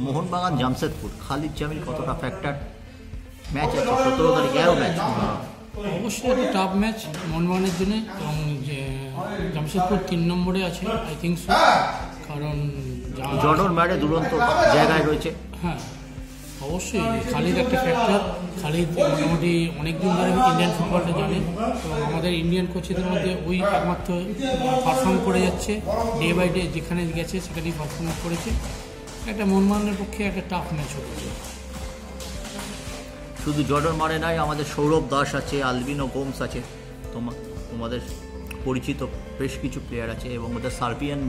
মোহনবাগান জামশেদপুর, খালিদ জামিল কতটা factor? Match আছে 17 তারিখ, এরও ম্যাচ। অবশ্যই একটা টাফ ম্যাচ মোহনবাগানের জন্য, এবং জামশেদপুর 3 নম্বরে আছে আই থিঙ্ক সো, কারণ জর্ডন ম্যাডে দুরন্ত জায়গায় রয়েছে। হ্যাঁ অবশ্যই খালিদ একটা ফ্যাক্টর। খালিদ মোটামুটি অনেকদিন ধরে ইন্ডিয়ান ফুটবলটা জানে, এবং আমাদের ইন্ডিয়ান কোচেদের মধ্যে ওই একমাত্র পারফর্ম করে যাচ্ছে, ডে বাই ডে যেখানে গেছে সেখানেই পারফর্ম করেছে। একটা মোহনবাগানের পক্ষে একটা টাফ ম্যাচ হচ্ছে। শুধু জর্ডন মারে নাই, আমাদের সৌরভ দাস আছে, আলবিনো গোমস আছে, তোমাদের পরিচিত বেশ কিছু প্লেয়ার আছে, এবং ওদের সার্বিয়ান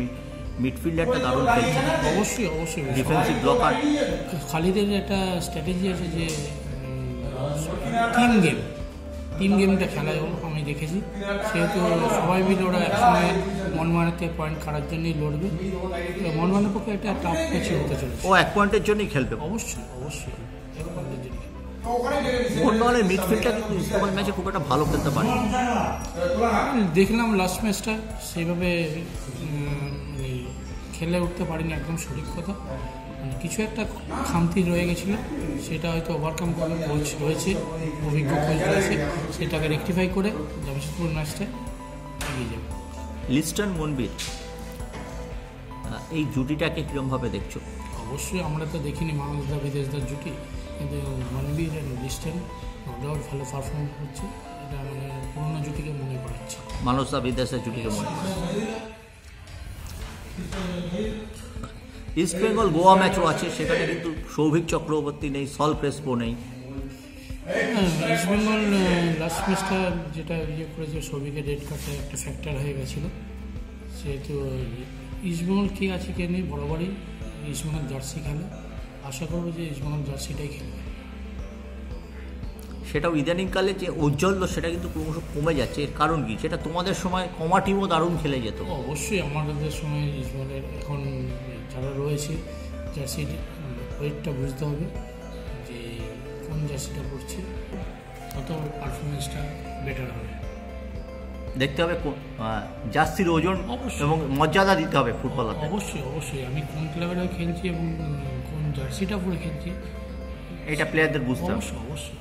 মিডফিল্ডারটা দারুণ খেলছে। অবশ্যই অবশ্যই ডিফেন্সিভ ব্লকার। খালিদের একটা স্ট্র্যাটেজি আছে যে টিম গেমটা খেলায় আমি দেখেছি, সেহেতু সবাই মিলে ওরা একসঙ্গে মোহনবাগানের পয়েন্ট কাটার জন্যই লড়বে। মোহনবাগানের পক্ষে একটা টাফ ম্যাচ হতে চলেছে। ও 1 পয়েন্টের জন্যই খেলবে। অবশ্যই অবশ্যই 1 পয়েন্টের জন্য। মোহনবাগানের মিডফিল্ডটা কিন্তু ইস্তাম্বুল ম্যাচে খুব একটা ভালো খেলতে পারে। দেখলাম লাস্ট ম্যাচটা সেইভাবে খেলে উঠতে পারিনি, একদম সঠিক কথা। কিছু একটা খামতি রয়ে গেছিলো, সেটা হয়তো ওভারকাম করে কোচ রয়েছে, অভিজ্ঞ কোচ রয়েছে, সেটাকে রেকটিফাই করে জামশেদপুর ম্যাচটা এগিয়ে যাবে। লিস্টন মনবীর, এই জুটিটাকে কীরকমভাবে দেখছো? অবশ্যই আমরা তো দেখিনি মানসদা বিদেশদার জুটি, কিন্তু মনবীর অ্যান্ড লিস্টন ওরাও ভালো পারফর্ম করছে। এটা মানে পুরোনো জুটিকে মনে করাচ্ছে, মানসদা বিদেশের জুটিকে মনে করাচ্ছে। ইস্ট বেঙ্গল গোয়া ম্যাচও আছে, সেখানে কিন্তু সৌভিক চক্রবর্তী নেই, সল ক্রেসপো নেই। ইস্ট বেঙ্গল লাস্ট ম্যাচটা যেটা করেছে, সৌভিকের রেড কার্ডে একটা ফ্যাক্টর হয়ে গেছিলো, সেহেতু ইস্ট বেঙ্গল কী আছে কে নেই, বরাবরই ইস্ট বেঙ্গল জার্সি খেলে। আশা করবো যে ইস্ট বেঙ্গল জার্সিটাই খেলবে। সেটাও ইদানিংকালে যে ঔজ্জ্বল্য সেটা কিন্তু ক্রমশ কমে যাচ্ছে। এর কারণ কি? সেটা তোমাদের সময় কমা টিমও দারুণ খেলে যেত। অবশ্যই আমাদের সময় ইস্ট বেঙ্গলের এখন যারা রয়েছে জার্সির ওয়েটটা বুঝতে হবে যে কোন জার্সিটা পড়ছে, তত পারফরমেন্সটা বেটার হবে। দেখতে হবে জার্সির ওজন এবং মর্যাদা দিতে হবে ফুটবলার। অবশ্যই অবশ্যই আমি কোন ক্লাবের হয়ে খেলছি এবং কোন জার্সিটা পরে খেলছি এটা প্লেয়ারদের বুঝতে হবে। অবশ্যই অবশ্যই।